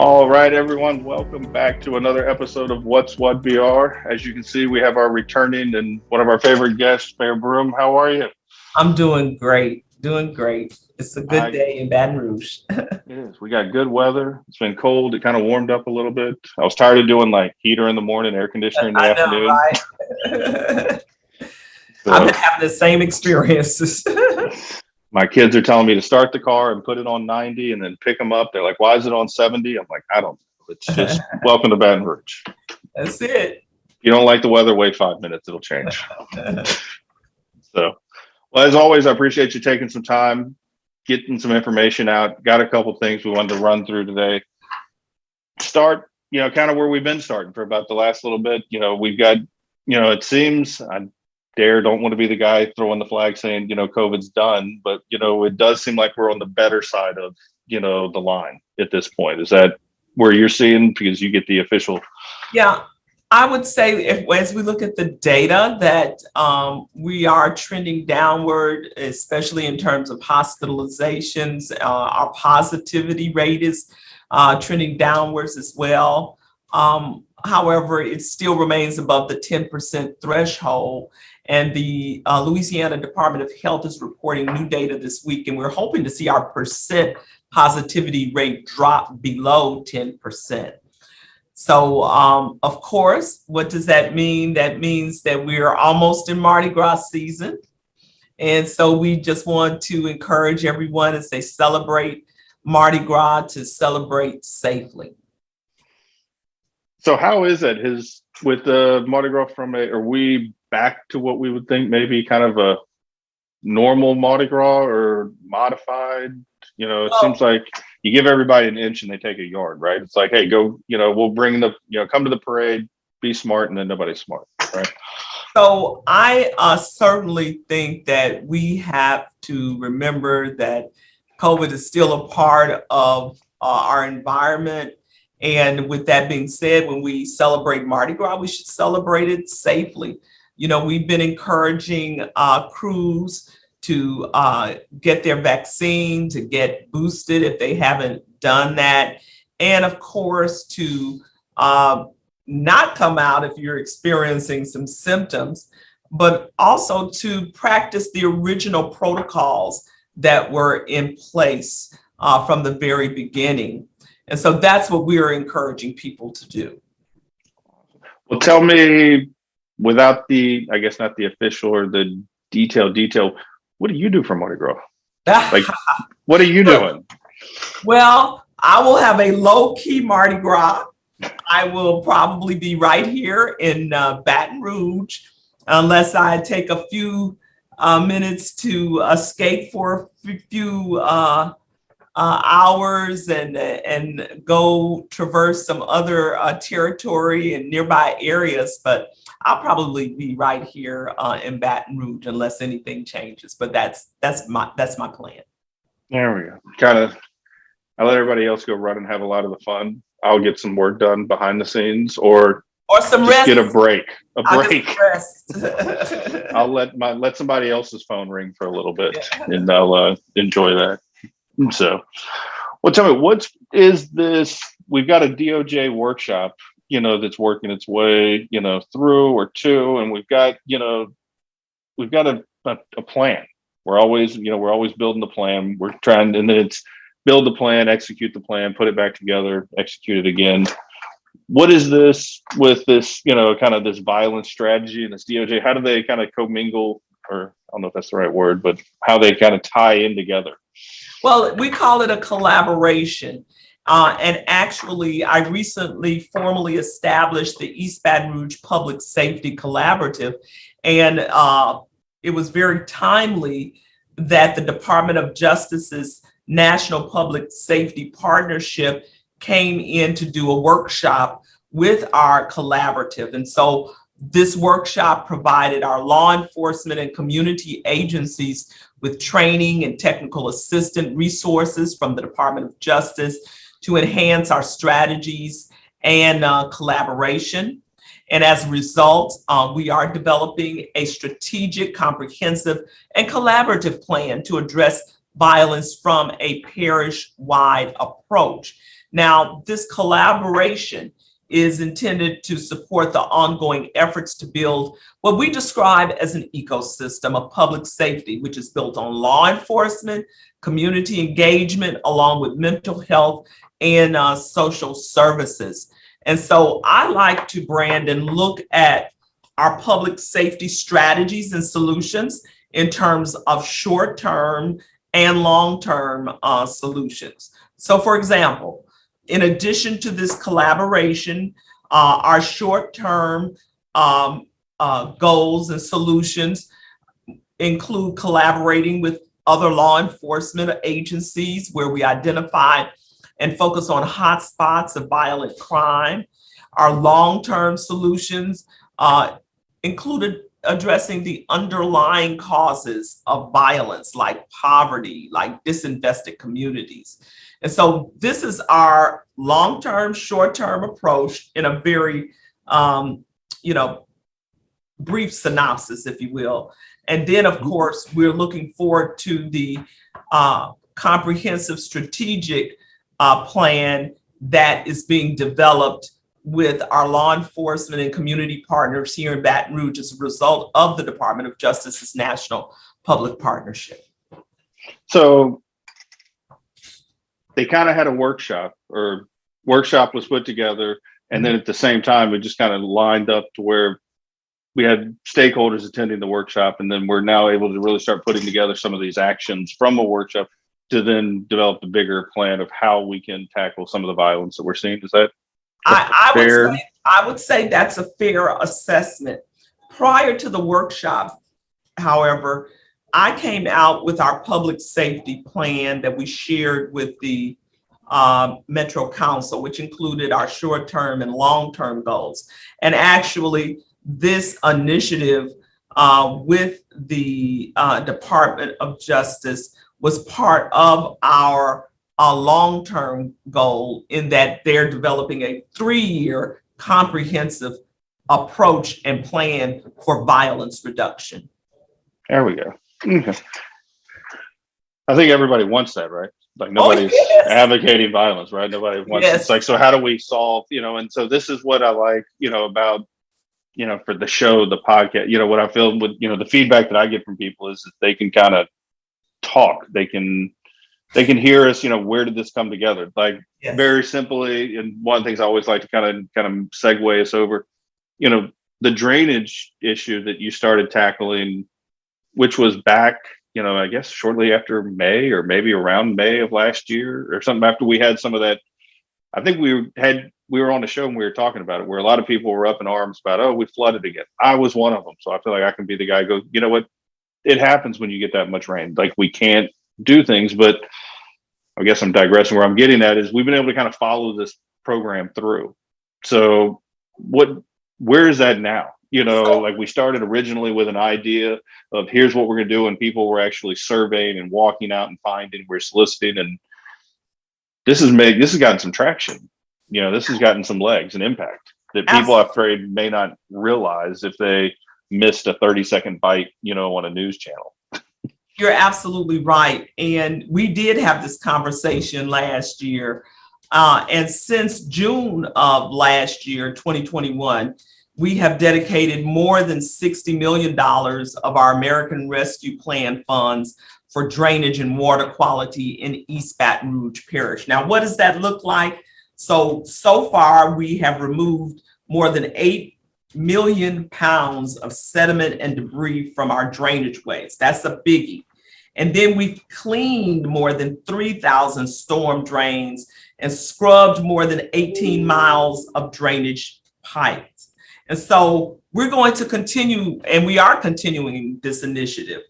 All right, everyone, welcome back to another episode of What's What BR. As you can see, we have our returning and one of our favorite guests, Mayor Broome. How are you? I'm doing great, doing great. It's a good I day in Baton Rouge. It is. We got good weather. It's been cold. It kind of warmed up a little bit. I was tired of doing like heater in the morning, air conditioner in the I afternoon. know, right? I've So been having the same experiences. my kids are telling me to start the car and put it on 90 and then pick them up. They're like, "Why is it on 70?" I'm like, "I don't know. It's just welcome to Baton Rouge. That's it. If you don't like the weather, wait 5 minutes. It'll change." So, well, as always, I appreciate you taking some time, getting some information out. Got a couple things we wanted to run through today. Start, kind of where we've been starting for about the last little bit. We've got, it seems, don't want to be the guy throwing the flag saying, COVID's done, but, it does seem like we're on the better side of, the line at this point. Is that where you're seeing, because you get the official? Yeah, I would say as we look at the data that we are trending downward, especially in terms of hospitalizations. Our positivity rate is trending downwards as well. However, it still remains above the 10% threshold. And the Louisiana Department of Health is reporting new data this week, and we're hoping to see our percent positivity rate drop below 10%. So, of course, what does that mean? That means that we're almost in Mardi Gras season. And so we just want to encourage everyone as they celebrate Mardi Gras to celebrate safely. So how is it with the Mardi Gras are we back to what we would think maybe kind of a normal Mardi Gras or modified? It seems like you give everybody an inch and they take a yard, right? It's like, hey, go, we'll bring come to the parade, be smart, and then nobody's smart, right? So I certainly think that we have to remember that COVID is still a part of our environment. And with that being said, when we celebrate Mardi Gras, we should celebrate it safely. We've been encouraging crews to get their vaccine, to get boosted if they haven't done that. And of course, to not come out if you're experiencing some symptoms, but also to practice the original protocols that were in place from the very beginning. And so that's what we are encouraging people to do. Well, tell me, without I guess not the official or the detail, what do you do for Mardi Gras? Like, what are you doing? Well, I will have a low-key Mardi Gras. I will probably be right here in Baton Rouge, unless I take a few minutes to escape for a few hours and go traverse some other territory and nearby areas. But I'll probably be right here in Baton Rouge unless anything changes. But that's my plan. There we go. I let everybody else go run and have a lot of the fun. I'll get some work done behind the scenes, or some just rest. Get a break. Rest. I'll let somebody else's phone ring for a little bit, and I'll enjoy that. So, well, tell me, what is this? We've got a DOJ workshop, that's working its way, through or to, and we've got a plan. We're always building the plan. We're trying, and then it's build the plan, execute the plan, put it back together, execute it again. What is this with this, kind of this violence strategy and this DOJ? How do they kind of commingle, or I don't know if that's the right word, but how they kind of tie in together? Well, we call it a collaboration. And actually, I recently formally established the East Baton Rouge Public Safety Collaborative. And it was very timely that the Department of Justice's National Public Safety Partnership came in to do a workshop with our collaborative. And so this workshop provided our law enforcement and community agencies with training and technical assistance resources from the Department of Justice to enhance our strategies and collaboration. And as a result, we are developing a strategic, comprehensive, and collaborative plan to address violence from a parish-wide approach. Now, this collaboration is intended to support the ongoing efforts to build what we describe as an ecosystem of public safety, which is built on law enforcement, community engagement, along with mental health and social services. And so I like to, Brandon, look at our public safety strategies and solutions in terms of short-term and long-term solutions. So for example, in addition to this collaboration, our short-term goals and solutions include collaborating with other law enforcement agencies where we identify and focus on hotspots of violent crime. Our long-term solutions included addressing the underlying causes of violence, like poverty, like disinvested communities. And so this is our long-term, short-term approach in a very, brief synopsis, if you will. And then, of course, we're looking forward to the comprehensive strategic plan that is being developed with our law enforcement and community partners here in Baton Rouge as a result of the Department of Justice's National Public Partnership. So they kind of had a workshop was put together. And then at the same time, it just kind of lined up to where we had stakeholders attending the workshop. And then we're now able to really start putting together some of these actions from a workshop to then develop the bigger plan of how we can tackle some of the violence that we're seeing. Is that I would say that's a fair assessment. Prior to the workshop, however, I came out with our public safety plan that we shared with the Metro Council, which included our short-term and long-term goals. And actually, this initiative with the Department of Justice was part of our long-term goal, in that they're developing a 3-year comprehensive approach and plan for violence reduction. There we go. Okay. I think everybody wants that, right? Like nobody's advocating violence, right? Nobody wants It's like, so how do we solve, and so this is what I like, about, for the show, the podcast, what I feel with, the feedback that I get from people is that they can kind of talk. They can hear us, where did this come together? Like very simply. And one of the things I always like to kind of segue us over, the drainage issue that you started tackling, which was back, I guess shortly after May, or maybe around May of last year or something, after we had some of that. I think we were on the show and we were talking about it, where a lot of people were up in arms about, oh, we flooded again. I was one of them. So I feel like I can be the guy who goes, you know what? It happens when you get that much rain. Like, we can't do things, but I guess I'm digressing. Where I'm getting at is we've been able to kind of follow this program through. So where is that now? Like, we started originally with an idea of here's what we're going to do, and people were actually surveying and walking out and finding, we're soliciting, and this has gotten some traction. This has gotten some legs and impact that people, I'm afraid, may not realize if they missed a 30-second bite, on a news channel. You're absolutely right. And we did have this conversation last year. And since June of last year, 2021, we have dedicated more than $60 million of our American Rescue Plan funds for drainage and water quality in East Baton Rouge Parish. Now, what does that look like? So far, we have removed more than 8 million pounds of sediment and debris from our drainage ways. That's a biggie. And then we've cleaned more than 3,000 storm drains and scrubbed more than 18 miles of drainage pipes. And so we're going to continue, and we are continuing this initiative.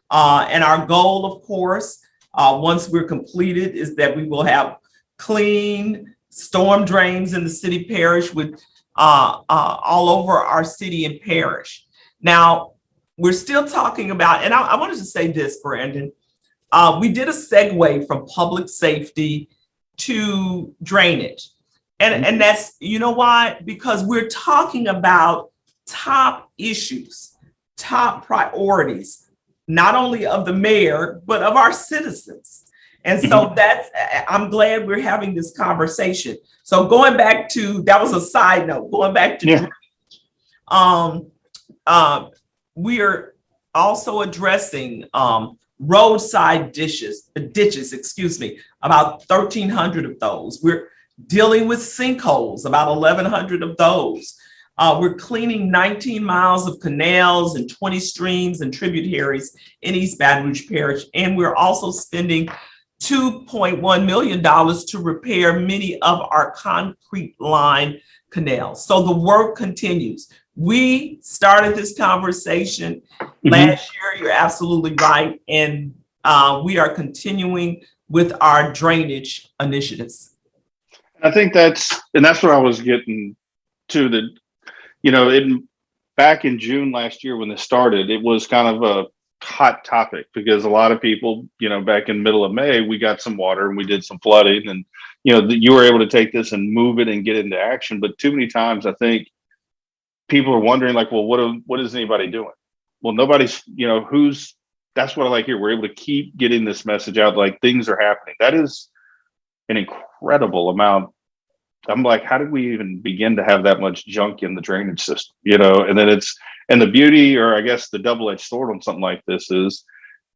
And our goal, of course, once we're completed, is that we will have clean storm drains in the city parish with all over our city and parish. Now, we're still talking about, and I wanted to say this, Brandon, we did a segue from public safety to drainage. And that's, you know why? Because we're talking about top issues, top priorities, not only of the mayor, but of our citizens. And so I'm glad we're having this conversation. So going back to, that was a side note, going back to, we are also addressing roadside ditches, about 1,300 of those. We're dealing with sinkholes, about 1,100 of those. We're cleaning 19 miles of canals and 20 streams and tributaries in East Baton Rouge Parish. And we're also spending $2.1 million to repair many of our concrete lined canals. So the work continues. We started this conversation last year. You're absolutely right. And we are continuing with our drainage initiatives. I think that's what I was getting to, that, back in June last year when this started, it was kind of a hot topic because a lot of people, back in middle of May, we got some water and we did some flooding, and, you were able to take this and move it and get into action. But too many times I think people are wondering, like, well, what is anybody doing? Well, nobody's, that's what I like here. We're able to keep getting this message out, like things are happening. That is an incredible amount. I'm like, how did we even begin to have that much junk in the drainage system? And then and the beauty, or I guess the double-edged sword on something like this, is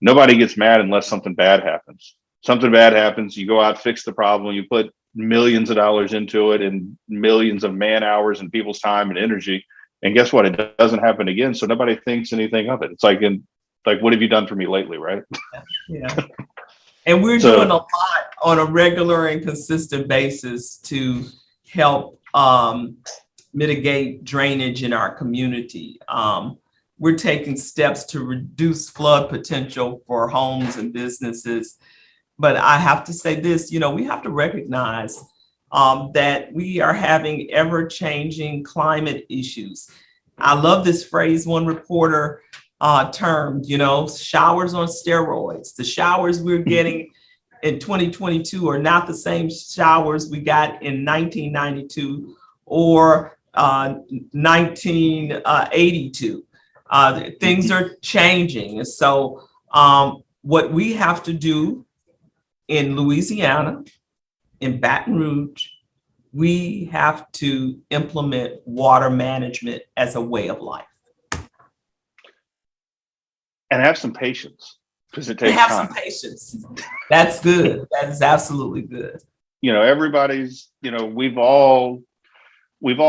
nobody gets mad unless something bad happens. Something bad happens, you go out, fix the problem, you put millions of dollars into it and millions of man hours and people's time and energy. And guess what? It doesn't happen again. So nobody thinks anything of it. It's like, what have you done for me lately? Right. Yeah. And we're doing a lot on a regular and consistent basis to help mitigate drainage in our community. We're taking steps to reduce flood potential for homes and businesses. But I have to say this, we have to recognize that we are having ever-changing climate issues. I love this phrase one reporter termed, showers on steroids. The showers we're getting in 2022 are not the same showers we got in 1992 or 1982. Things are changing. And so what we have to do in Louisiana, in Baton Rouge, we have to implement water management as a way of life. And have some patience, because it takes have time. Some patience. That's good. That is absolutely good. Everybody's, we've all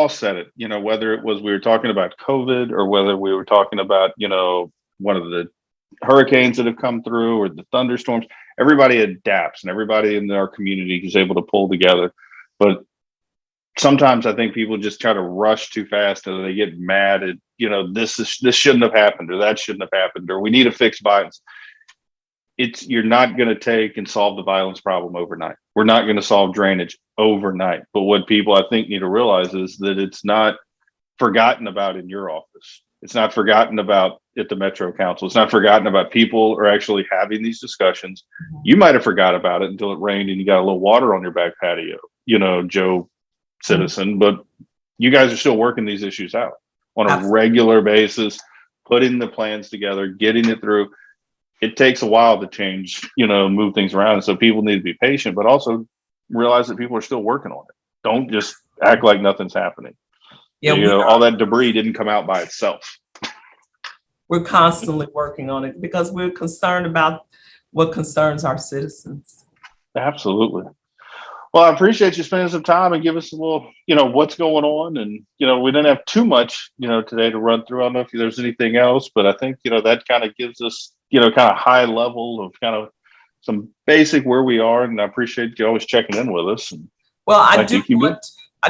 said it, whether it was we were talking about COVID or whether we were talking about, one of the hurricanes that have come through or the thunderstorms. Everybody adapts and everybody in our community is able to pull together. But sometimes I think people just try to rush too fast and they get mad at, this shouldn't have happened or that shouldn't have happened, or we need to fix violence. You're not going to take and solve the violence problem overnight. We're not going to solve drainage overnight. But what people I think need to realize is that it's not forgotten about in your office. It's not forgotten about at the Metro Council. It's not forgotten about. People are actually having these discussions. You might have forgot about it until it rained and you got a little water on your back patio, Joe citizen, but you guys are still working these issues out on a regular basis, putting the plans together, getting it through. It takes a while to change, move things around. And so people need to be patient, but also realize that people are still working on it. Don't just act like nothing's happening. Yeah, all that debris didn't come out by itself. We're constantly working on it because we're concerned about what concerns our citizens. Absolutely. Well, I appreciate you spending some time and give us a little, what's going on. And, we didn't have too much, today to run through. I don't know if there's anything else, but I think, that kind of gives us, kind of high level of kind of some basic where we are. And I appreciate you always checking in with us. And well, I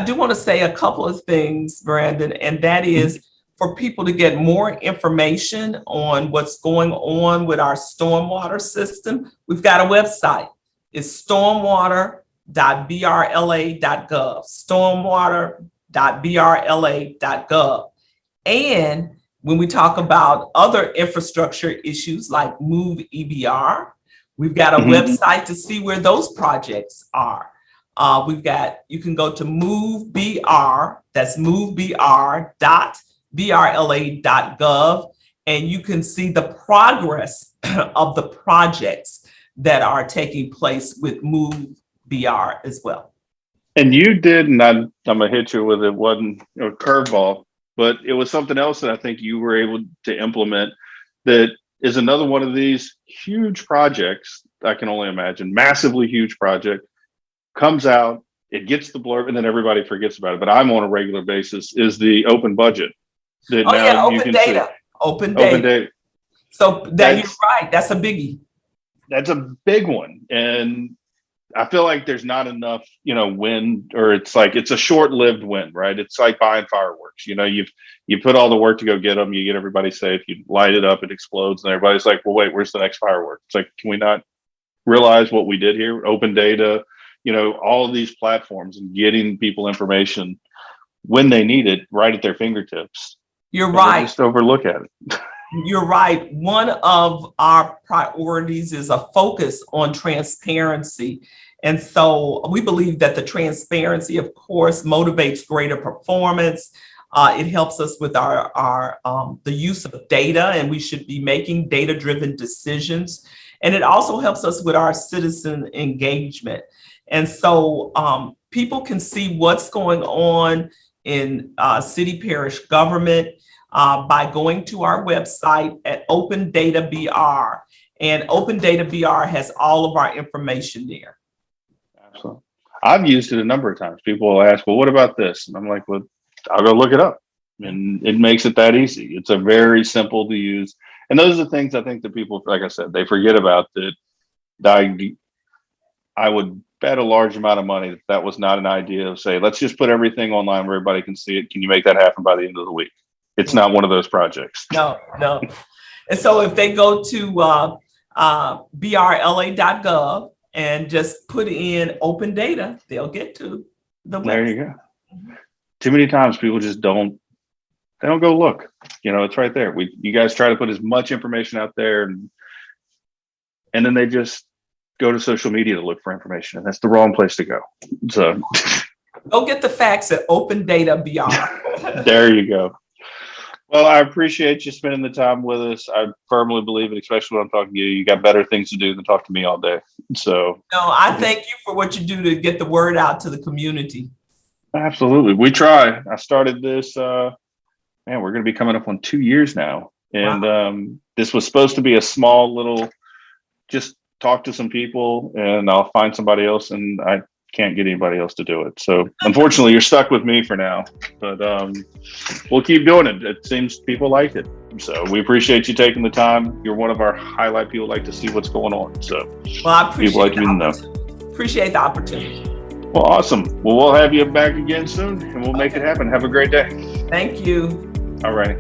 do want to say a couple of things, Brandon, and that is for people to get more information on what's going on with our stormwater system. We've got a website. It's stormwater.brla.gov, stormwater.brla.gov. And when we talk about other infrastructure issues like Move EBR, we've got a website to see where those projects are. You can go to Move BR, that's movebr.brla.gov, and you can see the progress of the projects that are taking place with Move BR as well. And you did, and I'm gonna hit you with it, wasn't a curveball, but it was something else that I think you were able to implement that is another one of these huge projects. I can only imagine, massively huge project comes out, it gets the blurb, and then everybody forgets about it. But I'm on a regular basis is the open budget that Oh now yeah, you open can data, see. open Open data. data. So that you're right, that's a biggie. That's a big one, and I feel like there's not enough, win, or it's like it's a short-lived win, right? It's like buying fireworks. You put all the work to go get them, you get everybody safe, you light it up, it explodes, and everybody's like, well, wait, where's the next firework? It's like, can we not realize what we did here? Open data, all of these platforms and getting people information when they need it right at their fingertips. You're right. Just overlook at it. You're right. One of our priorities is a focus on transparency. And so we believe that the transparency, of course, motivates greater performance. It helps us with the use of data, and we should be making data-driven decisions. And it also helps us with our citizen engagement. And so people can see what's going on in city parish government by going to our website at Open Data BR, and Open Data BR has all of our information there. Absolutely. I've used it a number of times. People will ask, well, what about this? And I'm like, well, I'll go look it up. And it makes it that easy. It's a very simple to use. And those are the things I think that people, like I said, they forget about that. I would bet a large amount of money that was not an idea of say, let's just put everything online where everybody can see it. Can you make that happen by the end of the week? It's not one of those projects. No. And so if they go to brla.gov and just put in open data, they'll get to the website. There you go. Too many times people just they don't go look. It's right there. You guys try to put as much information out there, and then they just go to social media to look for information, and that's the wrong place to go. So go get the facts at Open Data BR. There you go. Well, I appreciate you spending the time with us. I firmly believe it, especially when I'm talking to you. You got better things to do than talk to me all day. So no, I thank you for what you do to get the word out to the community. Absolutely. We try. I started this, we're going to be coming up on 2 years now. And wow. This was supposed to be a small little, just talk to some people and I'll find somebody else, and I can't get anybody else to do it. So unfortunately, you're stuck with me for now, but we'll keep doing it. It seems people like it. So we appreciate you taking the time. You're one of our highlight people like to see what's going on. So well, I appreciate people like appreciate the opportunity. Well, awesome. Well, we'll have you back again soon and we'll make it happen. Have a great day. Thank you. All right.